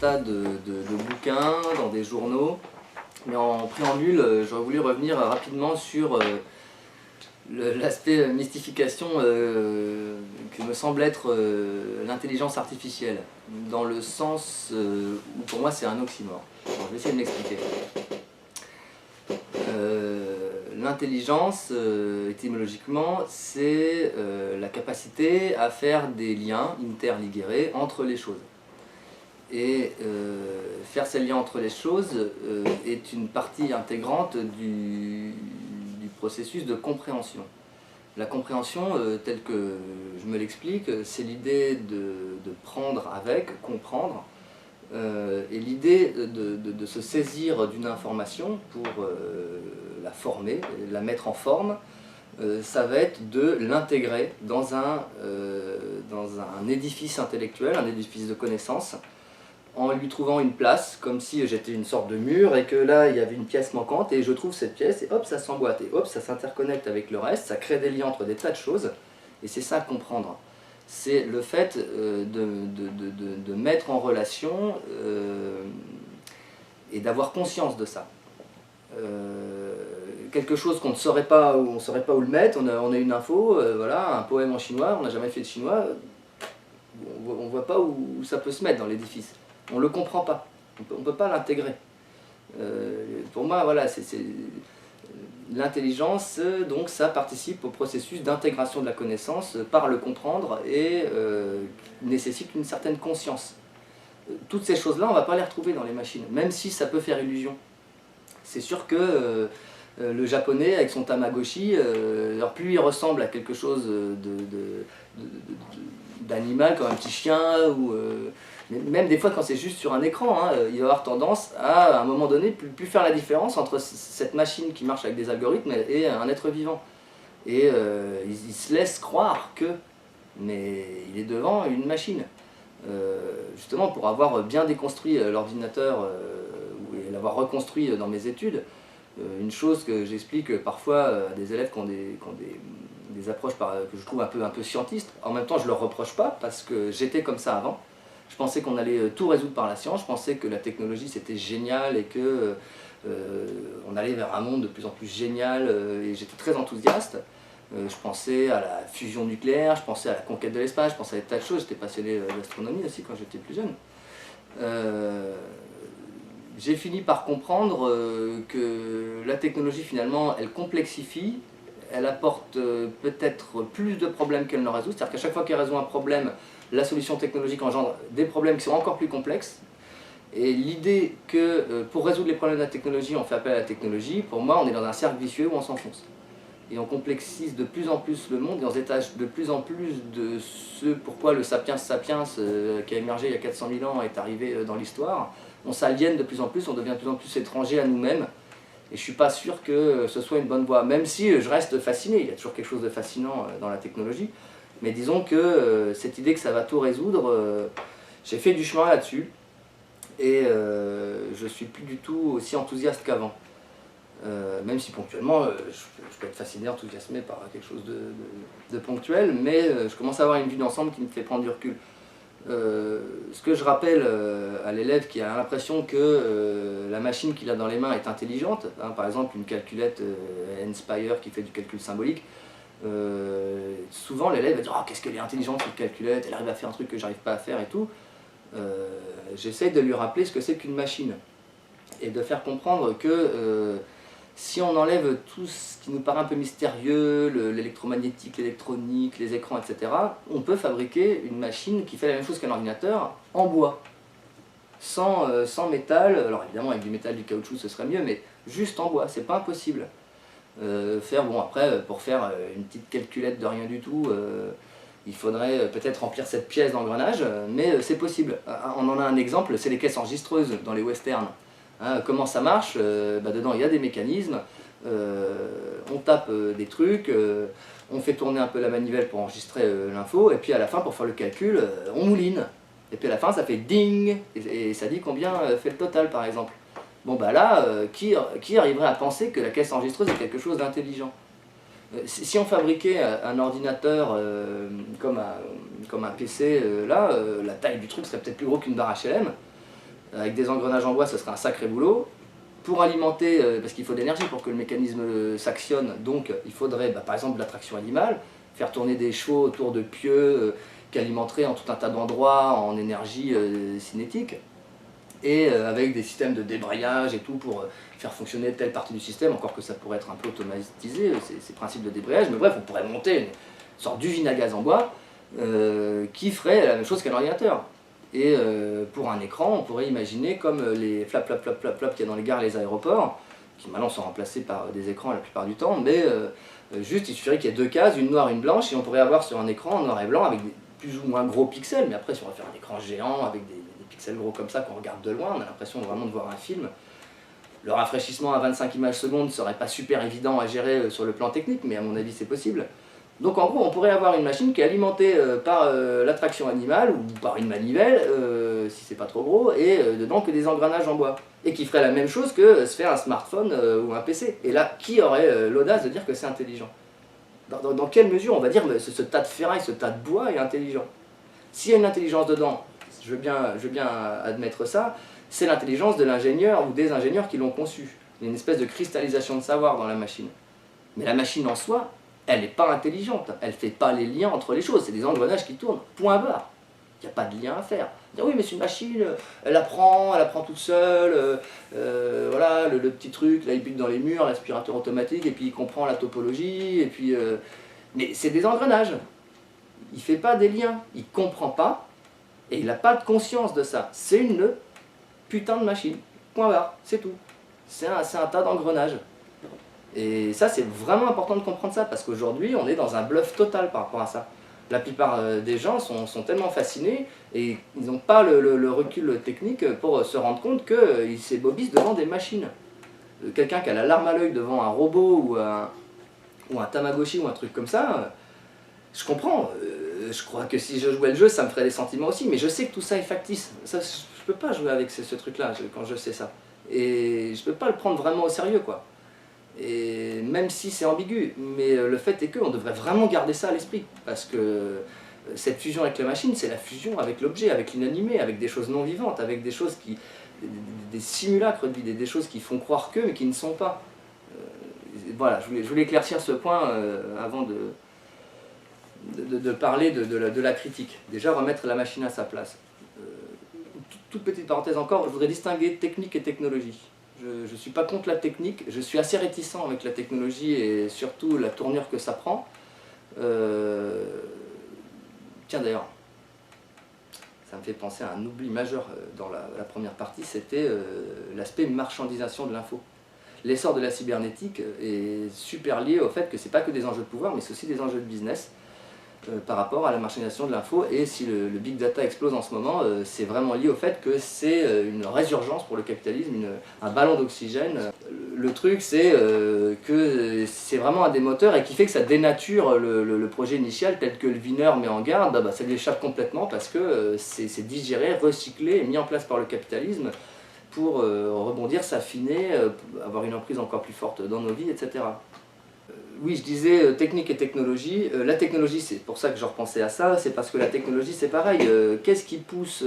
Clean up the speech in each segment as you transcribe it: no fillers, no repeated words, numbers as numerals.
tas de bouquins, dans des journaux, mais en préambule, j'aurais voulu revenir rapidement sur l'aspect mystification que me semble être l'intelligence artificielle, dans le sens où pour moi c'est un oxymore. Alors, je vais essayer de m'expliquer. L'intelligence, étymologiquement, c'est la capacité à faire des liens interligués entre les choses. Et faire ces liens entre les choses est une partie intégrante du processus de compréhension. La compréhension, telle que je me l'explique, c'est l'idée de prendre avec, comprendre, et l'idée de se saisir d'une information pour la former, la mettre en forme, ça va être de l'intégrer dans un édifice intellectuel, un édifice de connaissances, en lui trouvant une place, comme si j'étais une sorte de mur et que là il y avait une pièce manquante et je trouve cette pièce et hop ça s'emboîte et hop ça s'interconnecte avec le reste, ça crée des liens entre des tas de choses et c'est ça comprendre. C'est le fait de mettre en relation et d'avoir conscience de ça. Quelque chose qu'on ne saurait pas, on ne saurait pas où le mettre, on a une info, voilà, un poème en chinois, on n'a jamais fait de chinois, on ne voit pas où ça peut se mettre dans l'édifice. On ne le comprend pas, on ne peut pas l'intégrer. Pour moi, voilà, l'intelligence, donc ça participe au processus d'intégration de la connaissance par le comprendre et nécessite une certaine conscience. Toutes ces choses-là, on ne va pas les retrouver dans les machines, même si ça peut faire illusion. C'est sûr que le japonais, avec son Tamagotchi, alors plus il ressemble à quelque chose d'animal, comme un petit chien, ou même des fois quand c'est juste sur un écran, hein, il va avoir tendance à un moment donné, plus faire la différence entre cette machine qui marche avec des algorithmes et un être vivant. Et il se laisse croire que, mais il est devant une machine. Justement pour avoir bien déconstruit l'ordinateur et l'avoir reconstruit dans mes études, une chose que j'explique parfois à des élèves qui ont des approches que je trouve un peu scientistes, en même temps je ne leur reproche pas parce que j'étais comme ça avant. Je pensais qu'on allait tout résoudre par la science, je pensais que la technologie c'était génial et que on allait vers un monde de plus en plus génial et j'étais très enthousiaste. Je pensais à la fusion nucléaire, je pensais à la conquête de l'espace, je pensais à des tas de choses, j'étais passionné d'astronomie aussi quand j'étais plus jeune. J'ai fini par comprendre que la technologie finalement elle complexifie, elle apporte peut-être plus de problèmes qu'elle ne résout, c'est-à-dire qu'à chaque fois qu'elle résout un problème, la solution technologique engendre des problèmes qui sont encore plus complexes. Et l'idée que pour résoudre les problèmes de la technologie, on fait appel à la technologie, pour moi on est dans un cercle vicieux où on s'enfonce. Et on complexise de plus en plus le monde et on se détache de plus en plus de ce pourquoi le sapiens sapiens qui a émergé il y a 400 000 ans est arrivé dans l'histoire. On s'aliène de plus en plus, on devient de plus en plus étranger à nous-mêmes. Et je ne suis pas sûr que ce soit une bonne voie, même si je reste fasciné, il y a toujours quelque chose de fascinant dans la technologie. Mais disons que cette idée que ça va tout résoudre, j'ai fait du chemin là-dessus. Et je ne suis plus du tout aussi enthousiaste qu'avant. Même si ponctuellement, je peux être fasciné, enthousiasmé par quelque chose de ponctuel, mais je commence à avoir une vue d'ensemble qui me fait prendre du recul. Ce que je rappelle à l'élève qui a l'impression que la machine qu'il a dans les mains est intelligente, hein, par exemple une calculette Inspire qui fait du calcul symbolique, souvent l'élève va dire oh, qu'est-ce qu'elle est intelligente cette calculette, elle arrive à faire un truc que j'arrive pas à faire et tout. J'essaie de lui rappeler ce que c'est qu'une machine et de faire comprendre que si on enlève tout ce qui nous paraît un peu mystérieux, l'électromagnétique, l'électronique, les écrans, etc., on peut fabriquer une machine qui fait la même chose qu'un ordinateur en bois, sans métal. Alors évidemment avec du métal, du caoutchouc ce serait mieux, mais juste en bois, c'est pas impossible. Pour faire une petite calculette de rien du tout, il faudrait peut-être remplir cette pièce d'engrenage, mais c'est possible. On en a un exemple, c'est les caisses enregistreuses dans les westerns. Hein, comment ça marche? Dedans il y a des mécanismes, on tape des trucs, on fait tourner un peu la manivelle pour enregistrer l'info, et puis à la fin pour faire le calcul, on mouline. Et puis à la fin ça fait ding, et ça dit combien fait le total par exemple. Bon bah là, qui arriverait à penser que la caisse enregistreuse est quelque chose d'intelligent? Si on fabriquait un ordinateur comme un PC, la taille du truc serait peut-être plus gros qu'une barre HLM, Avec des engrenages en bois, ce serait un sacré boulot. Pour alimenter, parce qu'il faut de l'énergie pour que le mécanisme s'actionne, donc il faudrait par exemple de la traction animale, faire tourner des chevaux autour de pieux qui alimenteraient en tout un tas d'endroits en énergie cinétique, et avec des systèmes de débrayage et tout pour faire fonctionner telle partie du système, encore que ça pourrait être un peu automatisé, ces principes de débrayage, mais bref, on pourrait monter une sorte d'usine à gaz en bois qui ferait la même chose qu'un ordinateur. Et pour un écran, on pourrait imaginer comme les flap flap flap flap flap qu'il y a dans les gares et les aéroports, qui maintenant sont remplacés par des écrans la plupart du temps, mais juste il suffirait qu'il y ait deux cases, une noire et une blanche, et on pourrait avoir sur un écran noir et blanc avec des plus ou moins gros pixels, mais après si on va faire un écran géant avec des pixels gros comme ça qu'on regarde de loin, on a l'impression vraiment de voir un film. Le rafraîchissement à 25 images secondes serait pas super évident à gérer sur le plan technique, mais à mon avis c'est possible. Donc en gros, on pourrait avoir une machine qui est alimentée par la traction animale ou par une manivelle, si c'est pas trop gros, et dedans que des engrenages en bois. Et qui ferait la même chose que se faire un smartphone ou un PC. Et là, qui aurait l'audace de dire que c'est intelligent? Dans quelle mesure on va dire que ce tas de ferraille, ce tas de bois est intelligent? S'il y a une intelligence dedans, je veux bien admettre ça, c'est l'intelligence de l'ingénieur ou des ingénieurs qui l'ont conçu. Il y a une espèce de cristallisation de savoir dans la machine. Mais la machine en soi, elle n'est pas intelligente, elle ne fait pas les liens entre les choses, c'est des engrenages qui tournent, point barre. Il n'y a pas de lien à faire. Dire, oui, mais c'est une machine, elle apprend toute seule, voilà, le petit truc, là il bute dans les murs, l'aspirateur automatique, et puis il comprend la topologie, et puis... Mais c'est des engrenages. Il ne fait pas des liens, il ne comprend pas, et il n'a pas de conscience de ça. C'est une putain de machine, point barre, c'est tout. C'est un tas d'engrenages. Et ça, c'est vraiment important de comprendre ça, parce qu'aujourd'hui, on est dans un bluff total par rapport à ça. La plupart des gens sont tellement fascinés, et ils n'ont pas le recul technique pour se rendre compte qu'ils s'ébobissent devant des machines. Quelqu'un qui a la larme à l'œil devant un robot ou un Tamagotchi ou un truc comme ça, je comprends. Je crois que si je jouais le jeu, ça me ferait des sentiments aussi, mais je sais que tout ça est factice. Ça, je peux pas jouer avec ce truc-là quand je sais ça. Et je peux pas le prendre vraiment au sérieux, quoi. Et même si c'est ambigu, mais le fait est qu'on devrait vraiment garder ça à l'esprit, parce que cette fusion avec la machine, c'est la fusion avec l'objet, avec l'inanimé, avec des choses non vivantes, avec des choses des simulacres de vie, des choses qui font croire qu'eux, mais qui ne sont pas. Voilà, je voulais éclaircir ce point avant de parler de la critique. Déjà, remettre la machine à sa place. Toute petite parenthèse encore, je voudrais distinguer technique et technologie. Je ne suis pas contre la technique, je suis assez réticent avec la technologie et surtout la tournure que ça prend. Tiens d'ailleurs, ça me fait penser à un oubli majeur dans la première partie, c'était l'aspect marchandisation de l'info. L'essor de la cybernétique est super lié au fait que ce n'est pas que des enjeux de pouvoir, mais c'est aussi des enjeux de business par rapport à la marchandisation de l'info. Et si le big data explose en ce moment, c'est vraiment lié au fait que c'est une résurgence pour le capitalisme, un ballon d'oxygène. Le truc, c'est que c'est vraiment un des moteurs et qui fait que ça dénature le projet initial tel que le Wiener met en garde, ça lui échappe complètement parce que c'est digéré, recyclé et mis en place par le capitalisme pour rebondir, s'affiner, avoir une emprise encore plus forte dans nos vies, etc. Oui, je disais technique et technologie. La technologie, c'est pour ça que je repensais à ça, c'est parce que la technologie, c'est pareil. Qu'est-ce qui pousse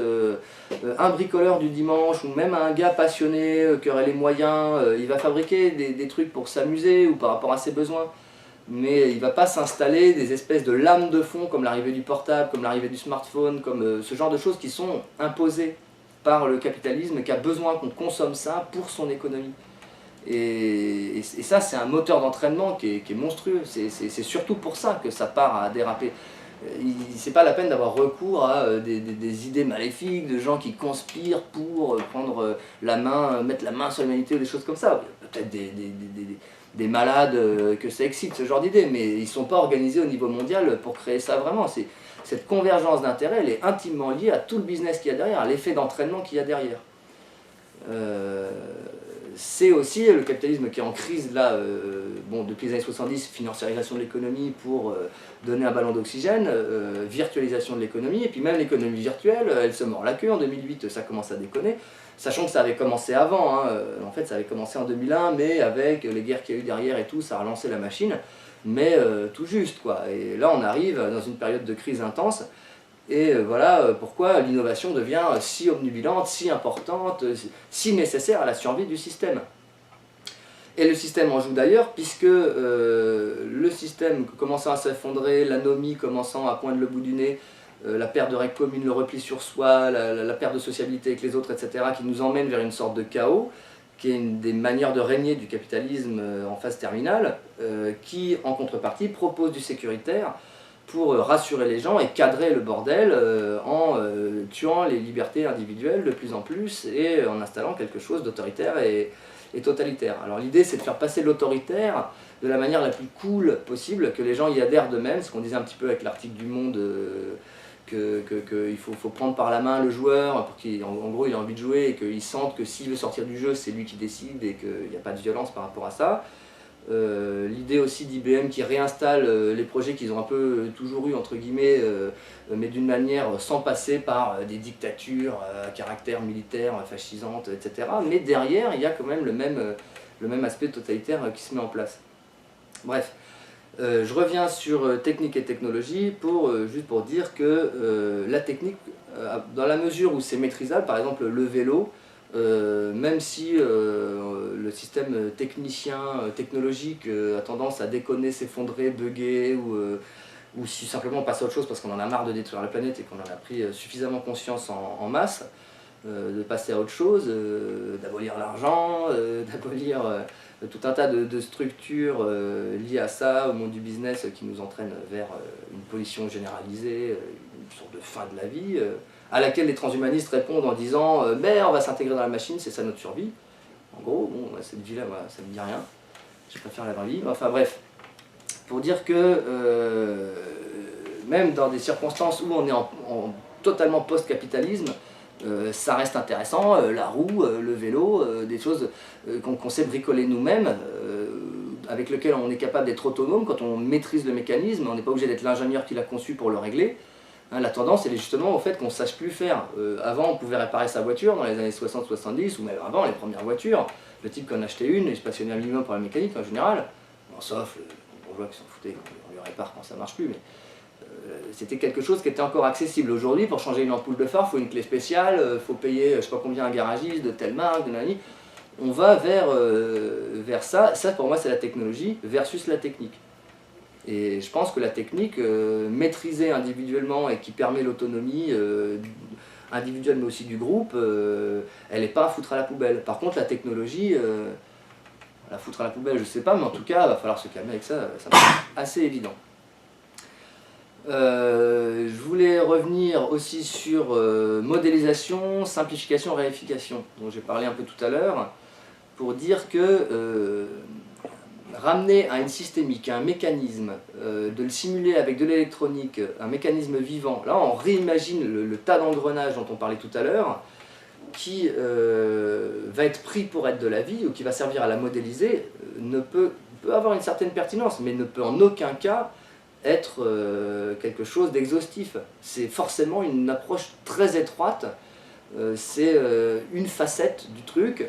un bricoleur du dimanche ou même un gars passionné qui aurait les moyens, il va fabriquer des trucs pour s'amuser ou par rapport à ses besoins, mais il ne va pas s'installer des espèces de lames de fond comme l'arrivée du portable, comme l'arrivée du smartphone, comme ce genre de choses qui sont imposées par le capitalisme, qui a besoin qu'on consomme ça pour son économie. Et ça, c'est un moteur d'entraînement qui est monstrueux. C'est surtout pour ça que ça part à déraper. C'est pas la peine d'avoir recours à des idées maléfiques, de gens qui conspirent pour prendre la main, mettre la main sur l'humanité ou des choses comme ça. Peut-être des malades que ça excite, ce genre d'idées, mais ils ne sont pas organisés au niveau mondial pour créer ça vraiment. Cette convergence d'intérêts, elle est intimement liée à tout le business qu'il y a derrière, à l'effet d'entraînement qu'il y a derrière. C'est aussi le capitalisme qui est en crise là, depuis les années 70, financiarisation de l'économie pour donner un ballon d'oxygène, virtualisation de l'économie, et puis même l'économie virtuelle, elle se mord la queue, en 2008 ça commence à déconner, sachant que ça avait commencé avant, en fait ça avait commencé en 2001, mais avec les guerres qu'il y a eu derrière et tout, ça a relancé la machine, mais tout juste quoi, et là on arrive dans une période de crise intense, Et voilà pourquoi l'innovation devient si omnibilante, si importante, si nécessaire à la survie du système. Et le système en joue d'ailleurs, puisque le système commençant à s'effondrer, l'anomie commençant à poindre le bout du nez, la perte de règles communes, le repli sur soi, la perte de sociabilité avec les autres, etc., qui nous emmène vers une sorte de chaos, qui est une des manières de régner du capitalisme en phase terminale, qui, en contrepartie, propose du sécuritaire pour rassurer les gens et cadrer le bordel en tuant les libertés individuelles de plus en plus et en installant quelque chose d'autoritaire et totalitaire. Alors l'idée c'est de faire passer l'autoritaire de la manière la plus cool possible, que les gens y adhèrent d'eux-mêmes, ce qu'on disait un petit peu avec l'article du Monde, qu'il faut prendre par la main le joueur, pour qu'il, en gros il a envie de jouer et qu'il sente que s'il veut sortir du jeu c'est lui qui décide et qu'il n'y a pas de violence par rapport à ça. L'idée aussi d'IBM qui réinstalle les projets qu'ils ont un peu toujours eu entre guillemets, mais d'une manière sans passer par des dictatures à caractère militaire, fascisantes, etc. Mais derrière, il y a quand même le même aspect totalitaire qui se met en place. Bref, je reviens sur technique et technologie juste pour dire que la technique, dans la mesure où c'est maîtrisable, par exemple le vélo, même si le système technicien, technologique a tendance à déconner, s'effondrer, bugger, ou si simplement on passe à autre chose parce qu'on en a marre de détruire la planète et qu'on en a pris suffisamment conscience en masse, de passer à autre chose, d'abolir l'argent, d'abolir tout un tas de structures liées à ça, au monde du business qui nous entraînent vers une pollution généralisée, une sorte de fin de la vie, à laquelle les transhumanistes répondent en disant mais on va s'intégrer dans la machine, c'est ça notre survie. En gros, bon, cette vie-là, voilà, ça ne me dit rien, je préfère la vraie vie. Enfin bref, pour dire que même dans des circonstances où on est totalement post-capitalisme, ça reste intéressant, la roue, le vélo, des choses qu'on sait bricoler nous-mêmes, avec lesquelles on est capable d'être autonome quand on maîtrise le mécanisme, on n'est pas obligé d'être l'ingénieur qui l'a conçu pour le régler. Hein, la tendance, elle est justement au fait qu'on ne sache plus faire. Avant, on pouvait réparer sa voiture dans les années 60-70, ou même avant, les premières voitures. Le type qu'on achetait une, il se passionnait un minimum pour la mécanique en général, bon, sauf le bourgeois qui s'en foutait, on lui répare quand ça ne marche plus, mais c'était quelque chose qui était encore accessible. Aujourd'hui, pour changer une ampoule de phare, il faut une clé spéciale, il faut payer je ne sais pas combien un garagiste de telle marque, de nani. On va vers ça. Ça, pour moi, c'est la technologie versus la technique. Et je pense que la technique, maîtrisée individuellement et qui permet l'autonomie individuelle mais aussi du groupe, elle n'est pas à foutre à la poubelle. Par contre, la technologie, la foutre à la poubelle, je ne sais pas, mais en tout cas, il va falloir se calmer avec ça, ça me paraît assez évident. Je voulais revenir aussi sur modélisation, simplification, réification, dont j'ai parlé un peu tout à l'heure, pour dire que ramener à une systémique, à un mécanisme, de le simuler avec de l'électronique, un mécanisme vivant, là on réimagine le tas d'engrenages dont on parlait tout à l'heure, qui va être pris pour être de la vie, ou qui va servir à la modéliser, peut avoir une certaine pertinence, mais ne peut en aucun cas être quelque chose d'exhaustif. C'est forcément une approche très étroite, c'est une facette du truc,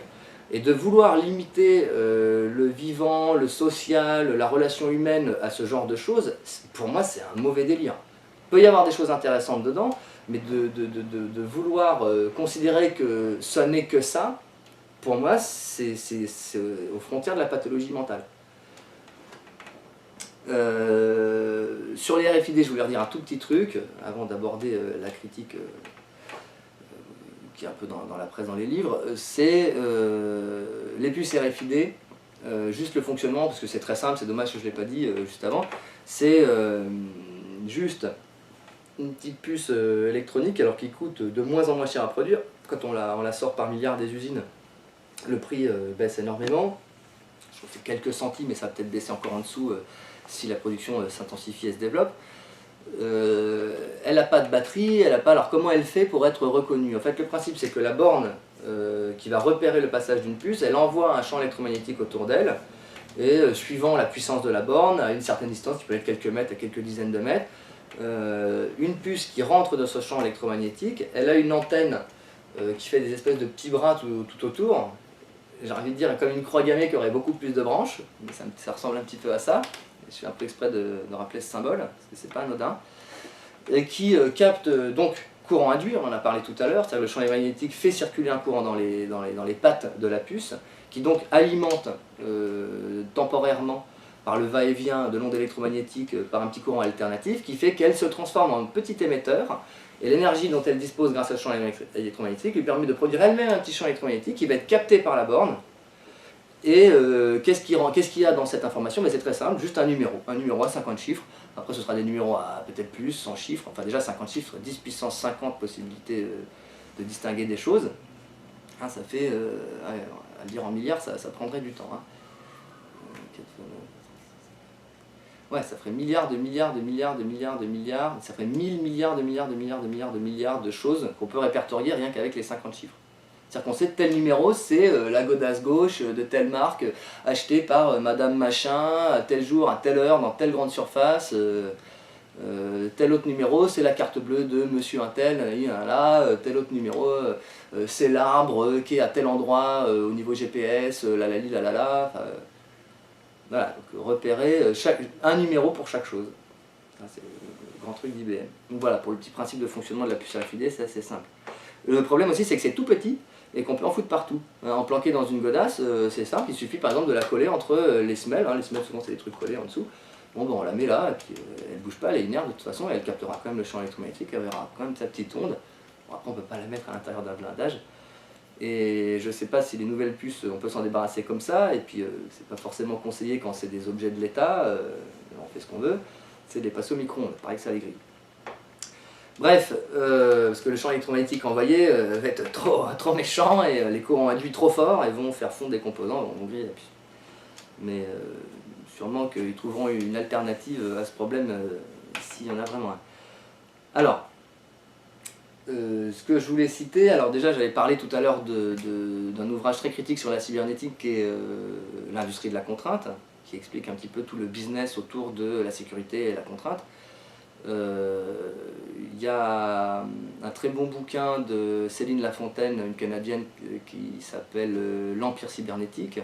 et de vouloir limiter le vivant, le social, la relation humaine à ce genre de choses, pour moi c'est un mauvais délire. Il peut y avoir des choses intéressantes dedans, mais de vouloir considérer que ça n'est que ça, pour moi c'est aux frontières de la pathologie mentale. Sur les RFID, je voulais redire un tout petit truc, avant d'aborder la critique qui est un peu dans la presse, dans les livres, c'est les puces RFID, juste le fonctionnement, parce que c'est très simple, c'est dommage que je ne l'ai pas dit juste avant, c'est juste une petite puce électronique, alors qui coûte de moins en moins cher à produire. Quand on la sort par milliard des usines, le prix baisse énormément, je trouve que c'est quelques centimes, mais ça va peut-être baisser encore en dessous si la production s'intensifie et se développe. Elle n'a pas de batterie, elle n'a pas. Alors comment elle fait pour être reconnue? En fait, le principe c'est que la borne qui va repérer le passage d'une puce, elle envoie un champ électromagnétique autour d'elle, et suivant la puissance de la borne, à une certaine distance, qui peut être quelques mètres à quelques dizaines de mètres, une puce qui rentre dans ce champ électromagnétique, elle a une antenne qui fait des espèces de petits bras tout autour. J'ai envie de dire comme une croix gammée qui aurait beaucoup plus de branches, mais ça ressemble un petit peu à ça. Je fais un peu exprès de rappeler ce symbole, parce que c'est pas anodin. et qui capte donc courant induit, on en a parlé tout à l'heure, c'est-à-dire que le champ électromagnétique fait circuler un courant dans les pattes de la puce, qui donc alimente temporairement par le va-et-vient de l'onde électromagnétique par un petit courant alternatif, qui fait qu'elle se transforme en petit émetteur, et l'énergie dont elle dispose grâce au champ électromagnétique lui permet de produire elle-même un petit champ électromagnétique qui va être capté par la borne. Et qu'est-ce qu'il y a dans cette information? C'est très simple, juste un numéro à 50 chiffres. Après ce sera des numéros à peut-être plus, 100 chiffres, enfin déjà 50 chiffres, 10 puissance 50 possibilités de distinguer des choses. Hein, ça fait, à le dire en milliards, ça prendrait du temps. Hein. Ouais, ça ferait milliards de milliards de milliards de milliards de milliards, ça ferait 1000 milliards de milliards de milliards de milliards de milliards de choses qu'on peut répertorier rien qu'avec les 50 chiffres. C'est-à-dire qu'on sait que tel numéro, c'est la godasse gauche de telle marque, achetée par Madame Machin, à tel jour, à telle heure, dans telle grande surface. Tel autre numéro, c'est la carte bleue de Monsieur Untel, là, tel autre numéro, c'est l'arbre qui est à tel endroit au niveau GPS, lalali, lalala. Voilà, donc repérer un numéro pour chaque chose. C'est le grand truc d'IBM. Donc voilà, pour le petit principe de fonctionnement de la puce RFID, c'est assez simple. Le problème aussi, c'est que c'est tout petit et qu'on peut en foutre partout. En planquer dans une godasse, c'est simple, il suffit par exemple de la coller entre les semelles. Les semelles, souvent, c'est des trucs collés en dessous. Bon, ben, on la met là, et puis elle ne bouge pas, elle est inerte de toute façon, et elle captera quand même le champ électromagnétique, elle verra quand même sa petite onde. Bon, après, on ne peut pas la mettre à l'intérieur d'un blindage. Et je ne sais pas si les nouvelles puces, on peut s'en débarrasser comme ça, et puis c'est pas forcément conseillé quand c'est des objets de l'État, on fait ce qu'on veut, c'est de les passer au micro-ondes, pareil que ça les grille. Bref, parce que le champ électromagnétique envoyé va être trop méchant, et les courants induits trop forts, et vont faire fondre des composants, vont griller la puce. Mais sûrement qu'ils trouveront une alternative à ce problème s'il y en a vraiment un. Alors, ce que je voulais citer, alors déjà j'avais parlé tout à l'heure d'un ouvrage très critique sur la cybernétique qui est l'industrie de la contrainte, qui explique un petit peu tout le business autour de la sécurité et la contrainte. Il y a un très bon bouquin de Céline Lafontaine, une Canadienne, qui s'appelle L'Empire cybernétique,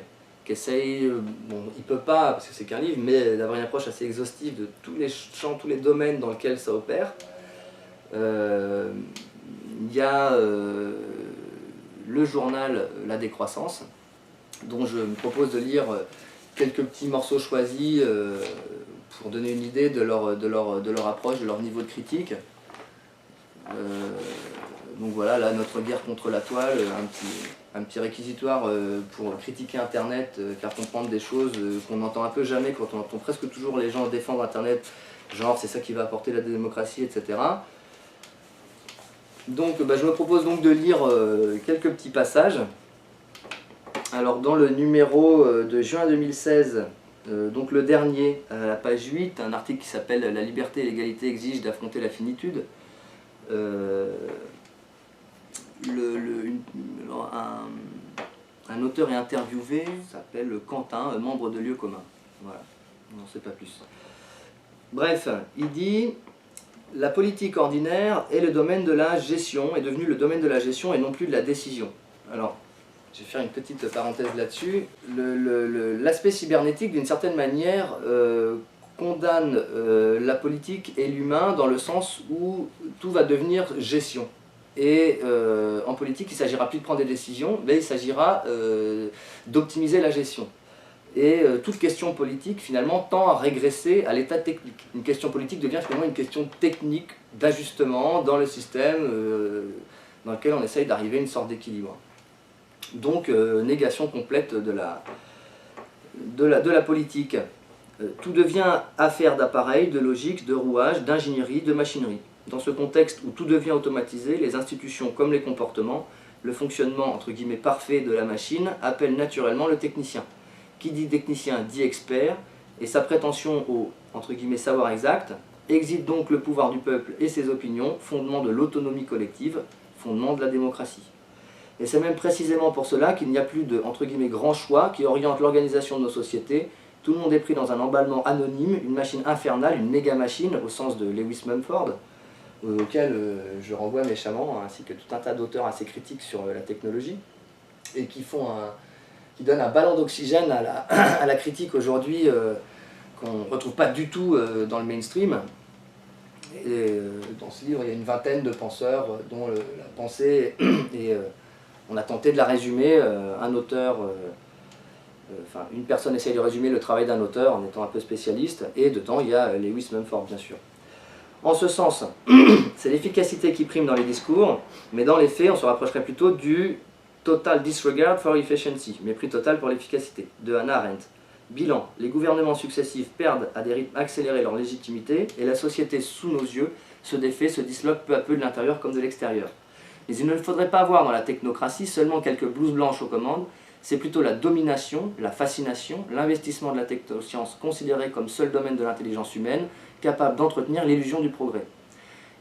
qui essaye, bon il peut pas parce que c'est qu'un livre, mais d'avoir une approche assez exhaustive de tous les champs, tous les domaines dans lesquels ça opère. Il y a le journal La Décroissance, dont je me propose de lire quelques petits morceaux choisis pour donner une idée de leur approche, de leur niveau de critique. Donc voilà, là, notre guerre contre la toile, un petit réquisitoire pour critiquer Internet, faire comprendre des choses qu'on n'entend un peu jamais, quand on entend presque toujours les gens défendre Internet, genre c'est ça qui va apporter la démocratie, etc. Donc je me propose donc de lire quelques petits passages. Alors dans le numéro de juin 2016, donc le dernier, à la page 8, un article qui s'appelle « La liberté et l'égalité exigent d'affronter la finitude ». Un auteur est interviewé, s'appelle Quentin, membre de Lieux communs. Voilà, on n'en sait pas plus. Bref, il dit « La politique ordinaire est le domaine de la gestion, est devenu le domaine de la gestion et non plus de la décision ». Alors, je vais faire une petite parenthèse là-dessus. L'aspect cybernétique, d'une certaine manière, condamne la politique et l'humain dans le sens où tout va devenir gestion. Et en politique, il ne s'agira plus de prendre des décisions, mais il s'agira d'optimiser la gestion. Et toute question politique, finalement, tend à régresser à l'état technique. Une question politique devient finalement une question technique d'ajustement dans le système dans lequel on essaye d'arriver à une sorte d'équilibre. Donc, négation complète de la politique. Tout devient affaire d'appareils, de logique, de rouage, d'ingénierie, de machinerie. Dans ce contexte où tout devient automatisé, les institutions comme les comportements, le fonctionnement entre guillemets parfait de la machine appellent naturellement le technicien. Qui dit technicien dit expert, et sa prétention au entre guillemets savoir exact exige donc le pouvoir du peuple et ses opinions, fondement de l'autonomie collective, fondement de la démocratie. Et c'est même précisément pour cela qu'il n'y a plus de entre guillemets grand choix qui oriente l'organisation de nos sociétés. Tout le monde est pris dans un emballement anonyme, une machine infernale, une méga machine au sens de Lewis Mumford, auquel je renvoie méchamment, ainsi que tout un tas d'auteurs assez critiques sur la technologie, et qui donnent un ballon d'oxygène à la critique aujourd'hui qu'on ne retrouve pas du tout dans le mainstream, Et dans ce livre, il y a une vingtaine de penseurs dont la pensée est... on a tenté de la résumer, un auteur... enfin, une personne essaye de résumer le travail d'un auteur en étant un peu spécialiste, et dedans il y a Lewis Mumford bien sûr. En ce sens, c'est l'efficacité qui prime dans les discours, mais dans les faits on se rapprocherait plutôt du total disregard for efficiency, mépris total pour l'efficacité, de Hannah Arendt. Bilan, les gouvernements successifs perdent à des rythmes accélérés leur légitimité, et la société sous nos yeux se défait, se disloque peu à peu de l'intérieur comme de l'extérieur. Mais il ne faudrait pas voir dans la technocratie seulement quelques blouses blanches aux commandes, c'est plutôt la domination, la fascination, l'investissement de la technoscience considérée comme seul domaine de l'intelligence humaine, capable d'entretenir l'illusion du progrès.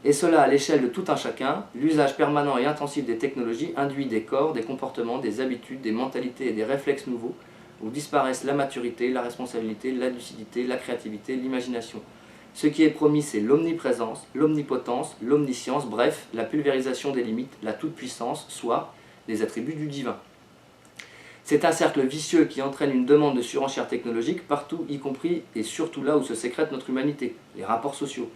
Et cela à l'échelle de tout un chacun, l'usage permanent et intensif des technologies induit des corps, des comportements, des habitudes, des mentalités et des réflexes nouveaux, où disparaissent la maturité, la responsabilité, la lucidité, la créativité, l'imagination. Ce qui est promis, c'est l'omniprésence, l'omnipotence, l'omniscience, bref, la pulvérisation des limites, la toute-puissance, soit les attributs du divin. C'est un cercle vicieux qui entraîne une demande de surenchère technologique partout, y compris et surtout là où se sécrète notre humanité, les rapports sociaux.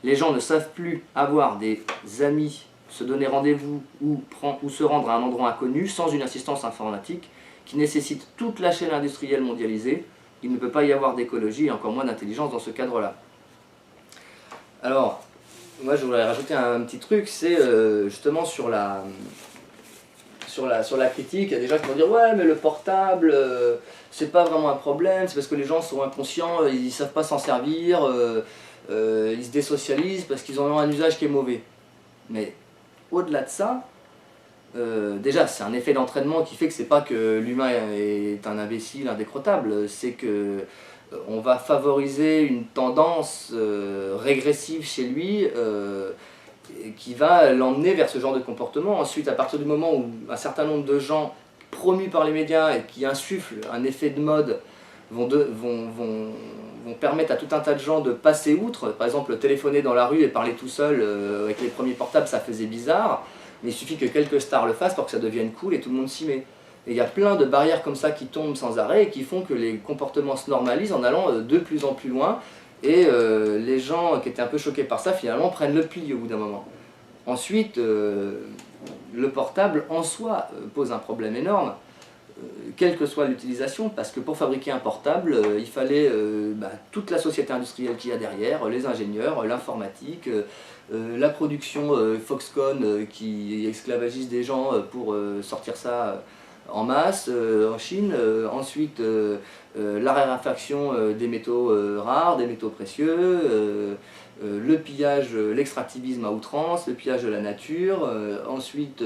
Les gens ne savent plus avoir des amis, se donner rendez-vous ou se rendre à un endroit inconnu sans une assistance informatique qui nécessite toute la chaîne industrielle mondialisée. Il ne peut pas y avoir d'écologie et encore moins d'intelligence dans ce cadre-là. Alors, moi je voudrais rajouter un petit truc, c'est justement sur la critique. Il y a des gens qui vont dire ouais mais le portable c'est pas vraiment un problème, c'est parce que les gens sont inconscients, ils savent pas s'en servir, ils se désocialisent parce qu'ils ont un usage qui est mauvais. Mais au-delà de ça, déjà c'est un effet d'entraînement qui fait que c'est pas que l'humain est un imbécile indécrottable, c'est que on va favoriser une tendance régressive chez lui qui va l'emmener vers ce genre de comportement. Ensuite, à partir du moment où un certain nombre de gens promus par les médias et qui insufflent un effet de mode vont permettre à tout un tas de gens de passer outre. Par exemple, téléphoner dans la rue et parler tout seul avec les premiers portables, ça faisait bizarre, mais il suffit que quelques stars le fassent pour que ça devienne cool et tout le monde s'y met. Et il y a plein de barrières comme ça qui tombent sans arrêt et qui font que les comportements se normalisent en allant de plus en plus loin. Et les gens qui étaient un peu choqués par ça, finalement, prennent le pli au bout d'un moment. Ensuite, le portable en soi pose un problème énorme, quelle que soit l'utilisation, parce que pour fabriquer un portable, il fallait toute la société industrielle qu'il y a derrière, les ingénieurs, l'informatique, la production Foxconn qui esclavagise des gens pour sortir ça en masse en Chine, ensuite la raréfaction des métaux rares, des métaux précieux, le pillage, l'extractivisme à outrance, le pillage de la nature, ensuite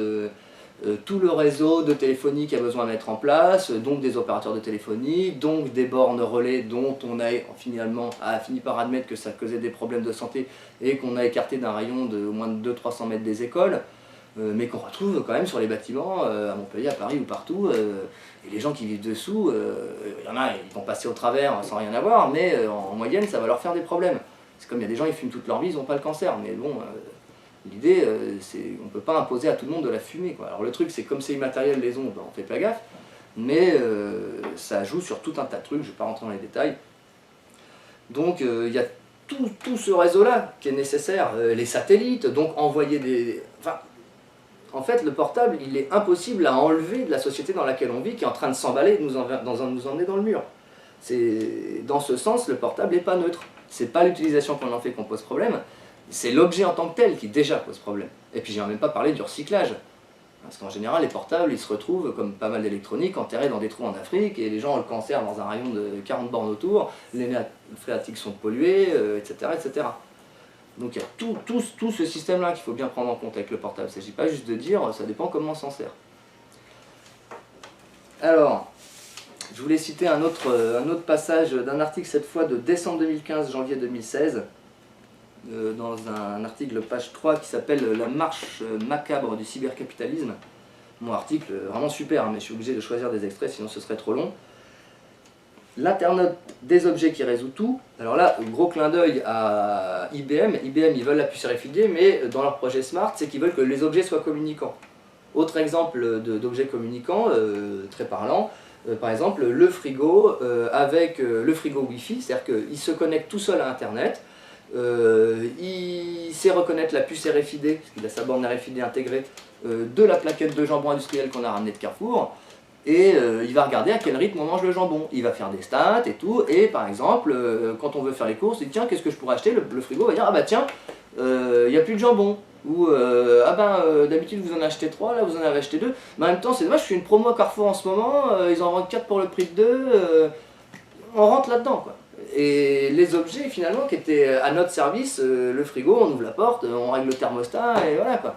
tout le réseau de téléphonie qui a besoin de mettre en place, donc des opérateurs de téléphonie, donc des bornes relais dont on a fini par admettre que ça causait des problèmes de santé et qu'on a écarté d'un rayon de au moins de 200-300 mètres des écoles. Mais qu'on retrouve quand même sur les bâtiments, à Montpellier, à Paris ou partout, et les gens qui vivent dessous, il y en a, ils vont passer au travers sans rien avoir, mais en moyenne ça va leur faire des problèmes. C'est comme il y a des gens qui fument toute leur vie, ils n'ont pas le cancer, mais bon, l'idée, c'est on ne peut pas imposer à tout le monde de la fumer, quoi. Alors le truc, c'est comme c'est immatériel les ondes, on fait pas gaffe, mais ça joue sur tout un tas de trucs, je ne vais pas rentrer dans les détails. Donc il y a tout ce réseau-là qui est nécessaire, les satellites, donc envoyer des... Enfin, en fait, le portable, il est impossible à enlever de la société dans laquelle on vit, qui est en train de s'emballer et de nous emmener dans le mur. Dans ce sens, le portable n'est pas neutre. C'est pas l'utilisation qu'on en fait qu'on pose problème, c'est l'objet en tant que tel qui déjà pose problème. Et puis, j'ai même pas parlé du recyclage. Parce qu'en général, les portables, ils se retrouvent, comme pas mal d'électronique, enterrés dans des trous en Afrique, et les gens ont le cancer dans un rayon de 40 bornes autour, les nappes phréatiques sont polluées, etc., etc. Donc il y a tout ce système-là qu'il faut bien prendre en compte avec le portable. Il ne s'agit pas juste de dire ça dépend comment on s'en sert. Alors, je voulais citer un autre passage d'un article, cette fois de décembre 2015, janvier 2016, dans un article page 3 qui s'appelle « La marche macabre du cybercapitalisme ». Mon article, vraiment super, mais je suis obligé de choisir des extraits, sinon ce serait trop long. L'Internet des objets qui résout tout. Alors là, gros clin d'œil à IBM. IBM, ils veulent la puce RFID, mais dans leur projet Smart, c'est qu'ils veulent que les objets soient communicants. Autre exemple d'objets communicants, très parlant, par exemple le frigo avec le frigo Wi-Fi, c'est-à-dire qu'il se connecte tout seul à Internet, Il sait reconnaître la puce RFID, parce qu'il a sa borne RFID intégrée, de la plaquette de jambon industriel qu'on a ramené de Carrefour. Et il va regarder à quel rythme on mange le jambon. Il va faire des stats et tout. Et par exemple, quand on veut faire les courses, il dit tiens, qu'est-ce que je pourrais acheter, le frigo va dire ah bah tiens, il n'y a plus de jambon. Ou d'habitude vous en achetez 3, là vous en avez acheté 2. Mais en même temps, c'est dommage, je fais une promo à Carrefour en ce moment, ils en vendent 4 pour le prix de 2. On rentre là-dedans, quoi. Et les objets finalement qui étaient à notre service, le frigo, on ouvre la porte, on règle le thermostat et voilà quoi.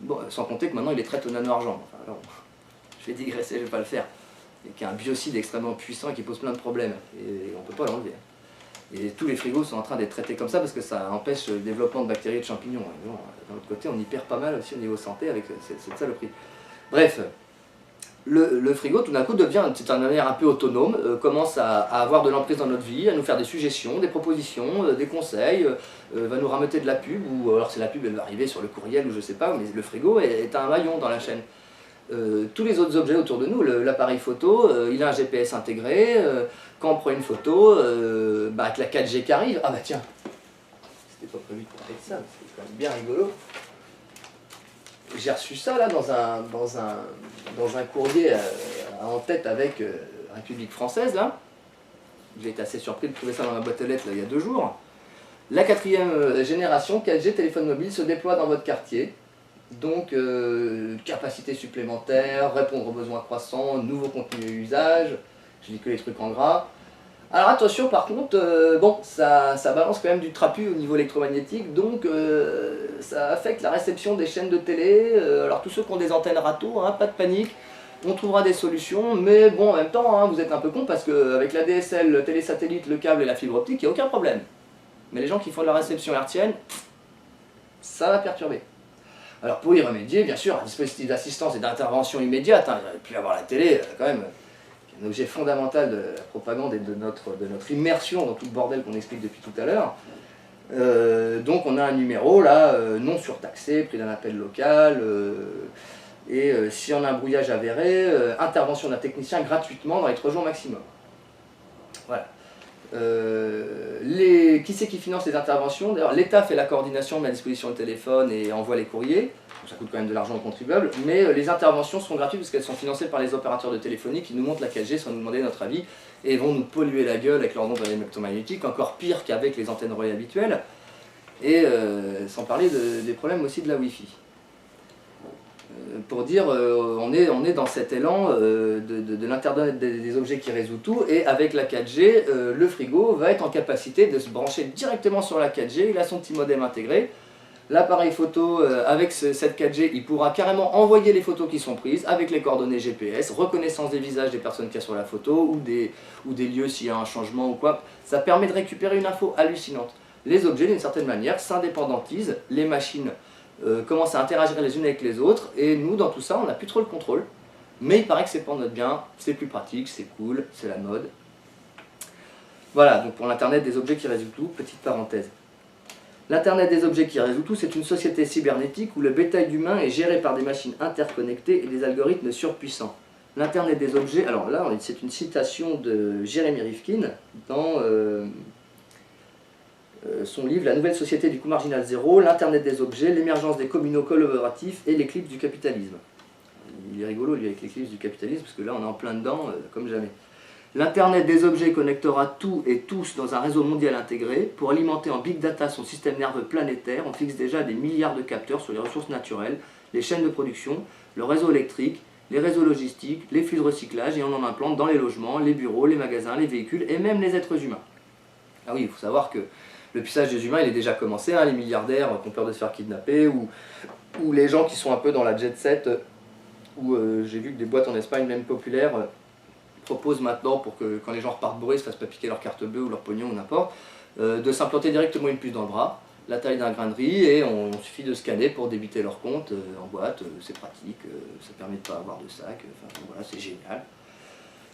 Bon, sans compter que maintenant il est traite au nano-argent. Enfin, alors, je vais digresser, je vais pas le faire. Et qui est un biocide extrêmement puissant et qui pose plein de problèmes. Et on peut pas l'enlever. Et tous les frigos sont en train d'être traités comme ça parce que ça empêche le développement de bactéries et de champignons. Et bon, d'un autre côté, on y perd pas mal aussi au niveau santé avec cette saloperie. Bref, le frigo tout d'un coup devient, c'est une manière un peu autonome, commence à avoir de l'emprise dans notre vie, à nous faire des suggestions, des propositions, des conseils, va nous rameuter de la pub, ou alors c'est la pub, elle va arriver sur le courriel ou je sais pas, mais le frigo est un maillon dans la chaîne. Tous les autres objets autour de nous, l'appareil photo, il a un GPS intégré, quand on prend une photo, avec la 4G qui arrive, ah bah tiens, c'était pas prévu de parler de ça, mais c'est quand même bien rigolo. J'ai reçu ça là dans un courrier en tête avec République française là. J'ai été assez surpris de trouver ça dans ma boîte aux lettres là, il y a 2 jours. La 4e génération 4G téléphone mobile se déploie dans votre quartier. Donc capacité supplémentaire, répondre aux besoins croissants, nouveaux contenus et usages. Je dis que les trucs en gras. Alors attention par contre, bon, ça balance quand même du trapu au niveau électromagnétique, donc ça affecte la réception des chaînes de télé. Alors tous ceux qui ont des antennes râteaux, hein, pas de panique, on trouvera des solutions, mais bon en même temps, hein, vous êtes un peu con parce qu'avec la DSL, le télésatellite, le câble et la fibre optique, il n'y a aucun problème. Mais les gens qui font de la réception hertzienne, ça va perturber. Alors pour y remédier, bien sûr, un dispositif d'assistance et d'intervention immédiate, hein, il aurait pu avoir la télé quand même, un objet fondamental de la propagande et de notre immersion dans tout le bordel qu'on explique depuis tout à l'heure. Donc on a un numéro là, non surtaxé, prix d'un appel local, et si on a un brouillage avéré, intervention d'un technicien gratuitement dans les 3 jours maximum. Voilà. Qui c'est qui finance les interventions? D'ailleurs, l'État fait la coordination, met à disposition le téléphone et envoie les courriers. Donc ça coûte quand même de l'argent aux contribuables, mais les interventions sont gratuites parce qu'elles sont financées par les opérateurs de téléphonie qui nous montrent la 4G sans nous demander notre avis et vont nous polluer la gueule avec leurs ondes électromagnétiques, encore pire qu'avec les antennes relais habituelles, et sans parler des problèmes aussi de la Wi-Fi. Pour dire, on est dans cet élan de l'Internet des objets qui résout tout, et avec la 4G, le frigo va être en capacité de se brancher directement sur la 4G, il a son petit modem intégré. L'appareil photo, avec cette 4G, il pourra carrément envoyer les photos qui sont prises avec les coordonnées GPS, reconnaissance des visages des personnes qu'il y a sur la photo, ou des lieux s'il y a un changement ou quoi. Ça permet de récupérer une info hallucinante. Les objets, d'une certaine manière, s'indépendantisent, les machines commencent à interagir les unes avec les autres, et nous, dans tout ça, on n'a plus trop le contrôle. Mais il paraît que c'est pour notre bien, c'est plus pratique, c'est cool, c'est la mode. Voilà, donc pour l'Internet des objets qui résout tout, petite parenthèse. L'Internet des objets qui résout tout, c'est une société cybernétique où le bétail humain est géré par des machines interconnectées et des algorithmes surpuissants. L'Internet des objets, alors là, c'est une citation de Jérémy Rifkin dans son livre « La nouvelle société du coût marginal zéro, l'Internet des objets, l'émergence des communaux collaboratifs et l'éclipse du capitalisme ». Il est rigolo, lui, avec l'éclipse du capitalisme, parce que là, on est en plein dedans, comme jamais. L'Internet des objets connectera tout et tous dans un réseau mondial intégré. Pour alimenter en big data son système nerveux planétaire, on fixe déjà des milliards de capteurs sur les ressources naturelles, les chaînes de production, le réseau électrique, les réseaux logistiques, les flux de recyclage, et on en implante dans les logements, les bureaux, les magasins, les véhicules et même les êtres humains. Ah oui, il faut savoir que le puissage des humains, il est déjà commencé, hein, les milliardaires qui ont peur de se faire kidnapper, ou les gens qui sont un peu dans la jet set, où j'ai vu que des boîtes en Espagne, même populaires, proposent maintenant, pour que quand les gens repartent bourrés, ils ne se fassent pas piquer leur carte bleue ou leur pognon ou n'importe, de s'implanter directement une puce dans le bras, la taille d'un grain de riz, et on suffit de scanner pour débiter leur compte en boîte, c'est pratique, ça permet de ne pas avoir de sac, enfin voilà, c'est génial.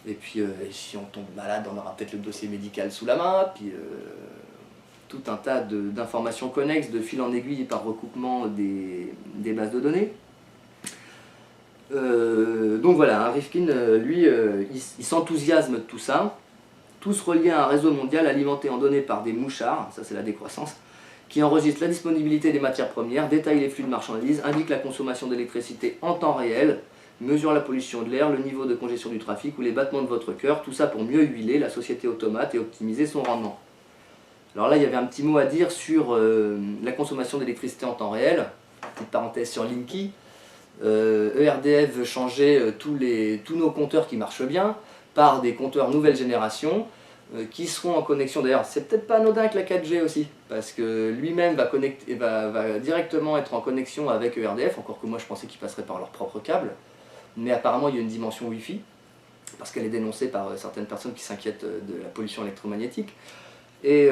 Et puis si on tombe malade, on aura peut-être le dossier médical sous la main, puis tout un tas d'informations connexes de fil en aiguille par recoupement des bases de données. Donc voilà, hein, Rifkin, lui, il s'enthousiasme de tout ça, tous reliés à un réseau mondial alimenté en données par des mouchards, ça c'est la décroissance, qui enregistre la disponibilité des matières premières, détaille les flux de marchandises, indique la consommation d'électricité en temps réel, mesure la pollution de l'air, le niveau de congestion du trafic ou les battements de votre cœur, tout ça pour mieux huiler la société automate et optimiser son rendement. Alors là, il y avait un petit mot à dire sur la consommation d'électricité en temps réel, petite parenthèse sur Linky. ERDF veut changer tous nos compteurs qui marchent bien par des compteurs nouvelle génération qui seront en connexion. D'ailleurs, c'est peut-être pas anodin avec la 4G aussi, parce que lui-même va directement être en connexion avec ERDF, encore que moi je pensais qu'ils passeraient par leur propre câble. Mais apparemment il y a une dimension Wi-Fi, parce qu'elle est dénoncée par certaines personnes qui s'inquiètent de la pollution électromagnétique. Et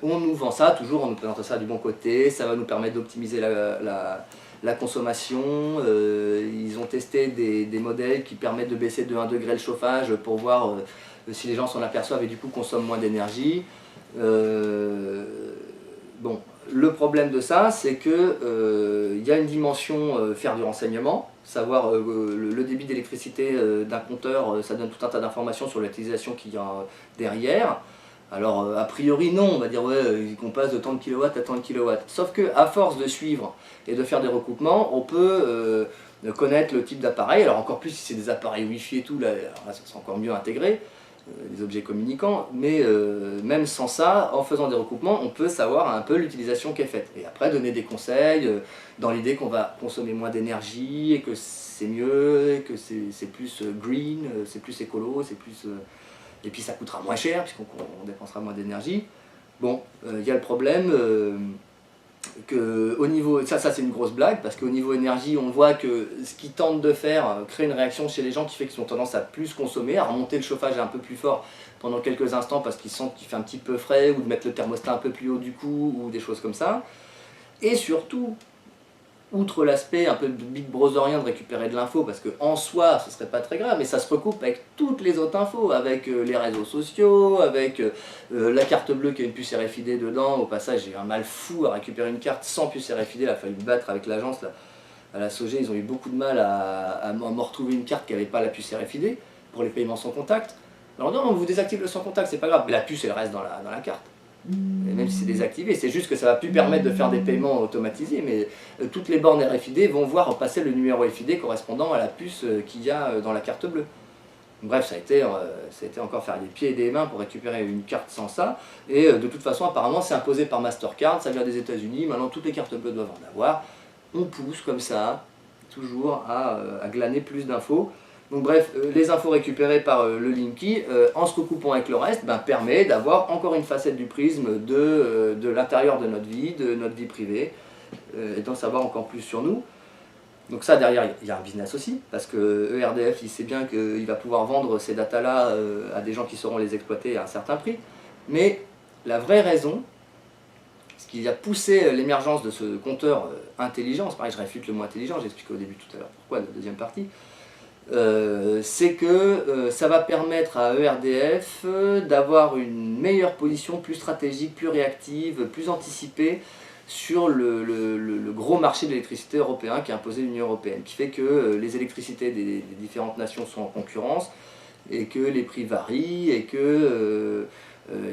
on nous vend ça, toujours en nous présentant ça du bon côté, ça va nous permettre d'optimiser la consommation. Ils ont testé des modèles qui permettent de baisser de 1 degré le chauffage pour voir si les gens s'en aperçoivent et du coup consomment moins d'énergie. Bon, le problème de ça, c'est que y a une dimension faire du renseignement, savoir le débit d'électricité d'un compteur, ça donne tout un tas d'informations sur l'utilisation qu'il y a derrière. Alors, a priori, non, on va dire ouais, qu'on passe de tant de kilowatts à tant de kilowatts. Sauf qu'à force de suivre et de faire des recoupements, on peut connaître le type d'appareil. Alors, encore plus si c'est des appareils Wi-Fi et tout, là ça sera encore mieux intégré, les objets communicants. Mais même sans ça, en faisant des recoupements, on peut savoir un peu l'utilisation qui est faite. Et après, donner des conseils dans l'idée qu'on va consommer moins d'énergie et que c'est mieux, et que c'est plus green, c'est plus écolo, c'est plus... Et puis ça coûtera moins cher, puisqu'on dépensera moins d'énergie. Bon, il y a le problème que au niveau... Ça c'est une grosse blague, parce qu'au niveau énergie, on voit que ce qu'ils tentent de faire crée une réaction chez les gens qui fait qu'ils ont tendance à plus consommer, à remonter le chauffage un peu plus fort pendant quelques instants parce qu'ils sentent qu'il fait un petit peu frais, ou de mettre le thermostat un peu plus haut du coup, ou des choses comme ça. Et surtout, outre l'aspect un peu Big Brotherien de récupérer de l'info, parce qu'en soi ce serait pas très grave, mais ça se recoupe avec toutes les autres infos, avec les réseaux sociaux, avec la carte bleue qui a une puce RFID dedans. Au passage, j'ai eu un mal fou à récupérer une carte sans puce RFID, il a fallu me battre avec l'agence à la Sogé, ils ont eu beaucoup de mal à me retrouver une carte qui n'avait pas la puce RFID pour les paiements sans contact. Alors non, on vous désactive le sans contact, c'est pas grave, mais la puce elle reste dans la carte. Et même si c'est désactivé, c'est juste que ça va plus permettre de faire des paiements automatisés, mais toutes les bornes RFID vont voir passer le numéro RFID correspondant à la puce qu'il y a dans la carte bleue. Bref, ça a été encore faire des pieds et des mains pour récupérer une carte sans ça, et de toute façon apparemment c'est imposé par Mastercard, ça vient des États-Unis, maintenant toutes les cartes bleues doivent en avoir. On pousse comme ça, toujours à glaner plus d'infos. Donc bref, les infos récupérées par le Linky, en se recoupant avec le reste, permet d'avoir encore une facette du prisme de l'intérieur de notre vie privée, et d'en savoir encore plus sur nous. Donc ça, derrière, il y a un business aussi, parce que ERDF, il sait bien qu'il va pouvoir vendre ces datas-là à des gens qui sauront les exploiter à un certain prix. Mais la vraie raison, ce qui a poussé l'émergence de ce compteur intelligent, c'est pareil, je réfute le mot intelligent, j'ai expliqué au début tout à l'heure pourquoi, la deuxième partie, c'est que ça va permettre à ERDF d'avoir une meilleure position, plus stratégique, plus réactive, plus anticipée sur le gros marché de l'électricité européen qui a imposé l'Union européenne, qui fait que les électricités des différentes nations sont en concurrence et que les prix varient et que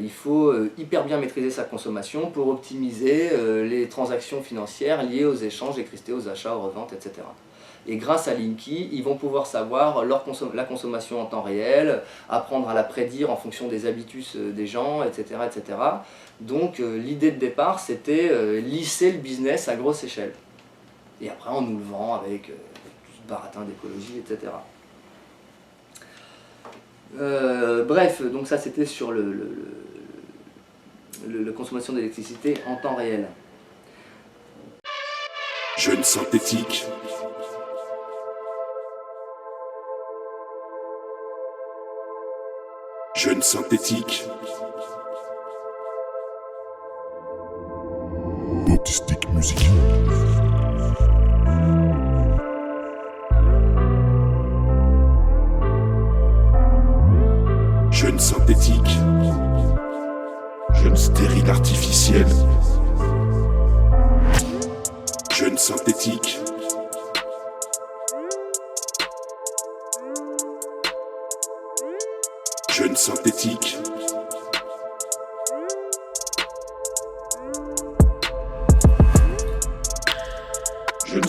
il faut hyper bien maîtriser sa consommation pour optimiser les transactions financières liées aux échanges d'électricité, aux achats, aux reventes, etc. Et grâce à Linky, ils vont pouvoir savoir la consommation en temps réel, apprendre à la prédire en fonction des habitus des gens, etc. etc. Donc l'idée de départ, c'était lisser le business à grosse échelle. Et après, on nous le vend avec tout ce baratin d'écologie, etc. Bref, donc ça c'était sur la consommation d'électricité en temps réel. Jeune synthétique. Jeune synthétique. Baptistique musical. Jeune synthétique. Jeune stérile artificielle. Jeune synthétique. Jeune synthétique.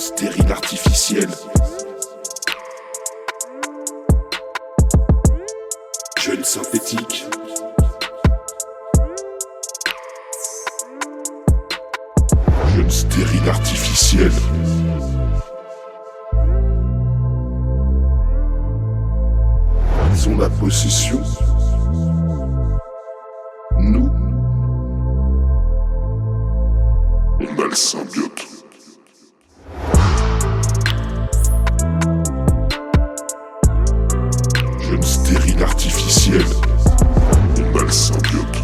stérile artificielle. Jeune synthétique. Jeune stérile artificielle. Ils ont la possession. Nous, on a le symbiote. Jeune stérile artificielle. On a le symbiote.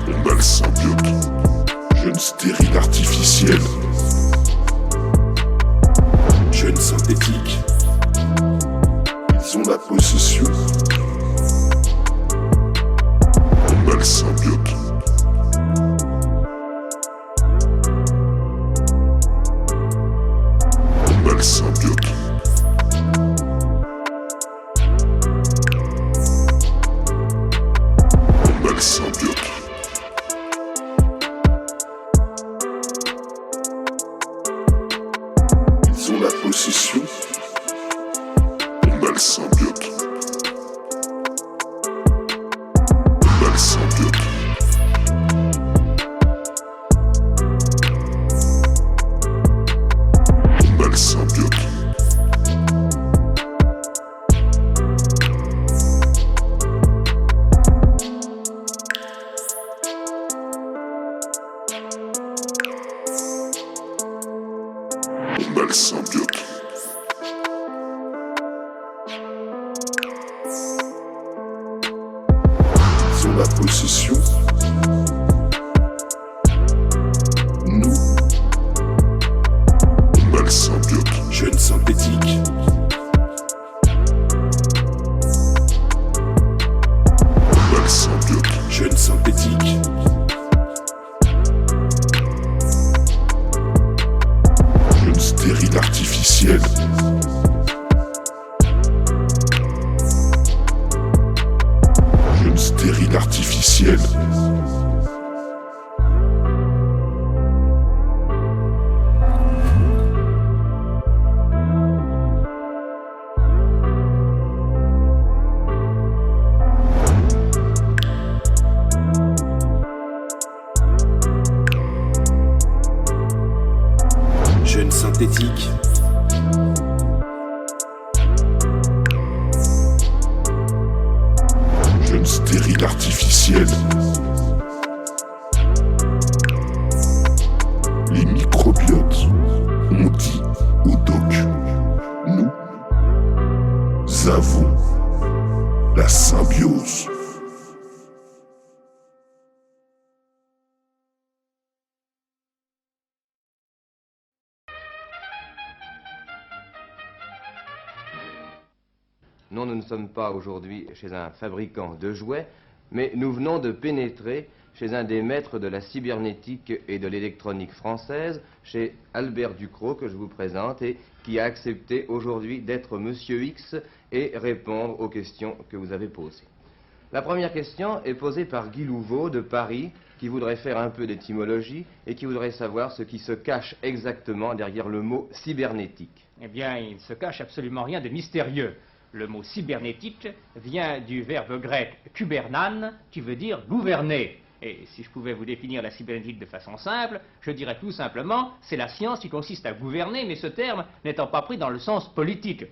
On a le symbiote. Jeune stérile artificielle. Jeune synthétique. Ils ont la possession. On a le symbiote. On a le symbiote. On a le symbiote. Ils ont la possession. On a le symbiote. On a le symbiote. On a le symbiote. On a le symbiote. Ils ont la possession. Nous, on a le symbiote. Jeune synthétique. On a le symbiote. Jeune synthétique. Jeune stérile artificielle. Jeune stérile artificielle. Jeune synthétique. Jeune stérile artificielle. Les microbiotes ont dit au doc, nous avons la symbiose. Non, nous ne sommes pas aujourd'hui chez un fabricant de jouets, mais nous venons de pénétrer chez un des maîtres de la cybernétique et de l'électronique française, chez Albert Ducrot, que je vous présente, et qui a accepté aujourd'hui d'être Monsieur X et répondre aux questions que vous avez posées. La première question est posée par Guy Louveau de Paris, qui voudrait faire un peu d'étymologie et qui voudrait savoir ce qui se cache exactement derrière le mot cybernétique. Eh bien, il ne se cache absolument rien de mystérieux. Le mot cybernétique vient du verbe grec kubernan, qui veut dire gouverner. Et si je pouvais vous définir la cybernétique de façon simple, je dirais tout simplement, c'est la science qui consiste à gouverner, mais ce terme n'étant pas pris dans le sens politique.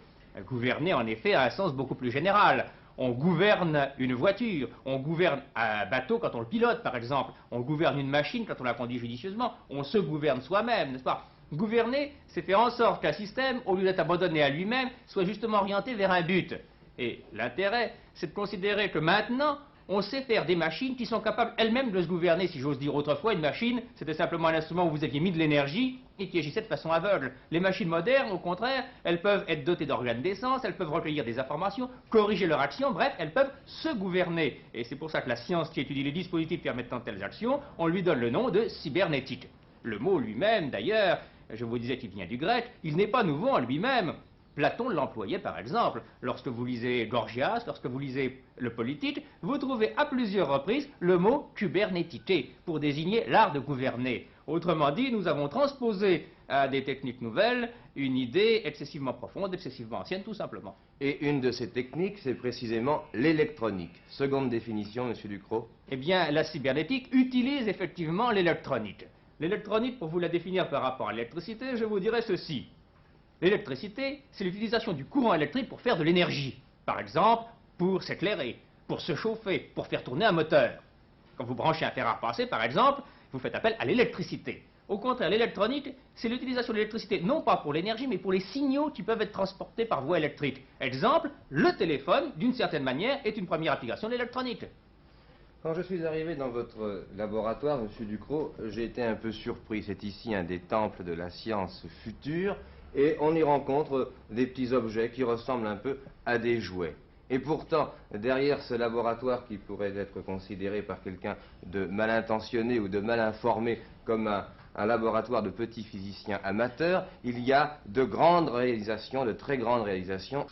Gouverner, en effet, a un sens beaucoup plus général. On gouverne une voiture, on gouverne un bateau quand on le pilote, par exemple. On gouverne une machine quand on la conduit judicieusement. On se gouverne soi-même, n'est-ce pas? Gouverner, c'est faire en sorte qu'un système, au lieu d'être abandonné à lui-même, soit justement orienté vers un but. Et l'intérêt, c'est de considérer que maintenant, on sait faire des machines qui sont capables elles-mêmes de se gouverner, si j'ose dire. Autrefois, une machine, c'était simplement un instrument où vous aviez mis de l'énergie et qui agissait de façon aveugle. Les machines modernes, au contraire, elles peuvent être dotées d'organes d'essence, elles peuvent recueillir des informations, corriger leur action, bref, elles peuvent se gouverner. Et c'est pour ça que la science qui étudie les dispositifs permettant telles actions, on lui donne le nom de cybernétique. Le mot lui-même, d'ailleurs, je vous disais qu'il vient du grec, il n'est pas nouveau en lui-même. Platon l'employait par exemple. Lorsque vous lisez Gorgias, lorsque vous lisez le Politique, vous trouvez à plusieurs reprises le mot kubernétité pour désigner l'art de gouverner. Autrement dit, nous avons transposé à des techniques nouvelles une idée excessivement profonde, excessivement ancienne, tout simplement. Et une de ces techniques, c'est précisément l'électronique. Seconde définition, Monsieur Ducrot. Eh bien, la cybernétique utilise effectivement l'électronique. L'électronique, pour vous la définir par rapport à l'électricité, je vous dirais ceci. L'électricité, c'est l'utilisation du courant électrique pour faire de l'énergie. Par exemple, pour s'éclairer, pour se chauffer, pour faire tourner un moteur. Quand vous branchez un fer à repasser, par exemple, vous faites appel à l'électricité. Au contraire, l'électronique, c'est l'utilisation de l'électricité, non pas pour l'énergie, mais pour les signaux qui peuvent être transportés par voie électrique. Exemple, le téléphone, d'une certaine manière, est une première application de l'électronique. Quand je suis arrivé dans votre laboratoire, Monsieur Ducrot, j'ai été un peu surpris. C'est ici un des temples de la science future, et on y rencontre des petits objets qui ressemblent un peu à des jouets. Et pourtant, derrière ce laboratoire qui pourrait être considéré par quelqu'un de mal intentionné ou de mal informé comme un laboratoire de petits physiciens amateurs, il y a de grandes réalisations, de très grandes réalisations.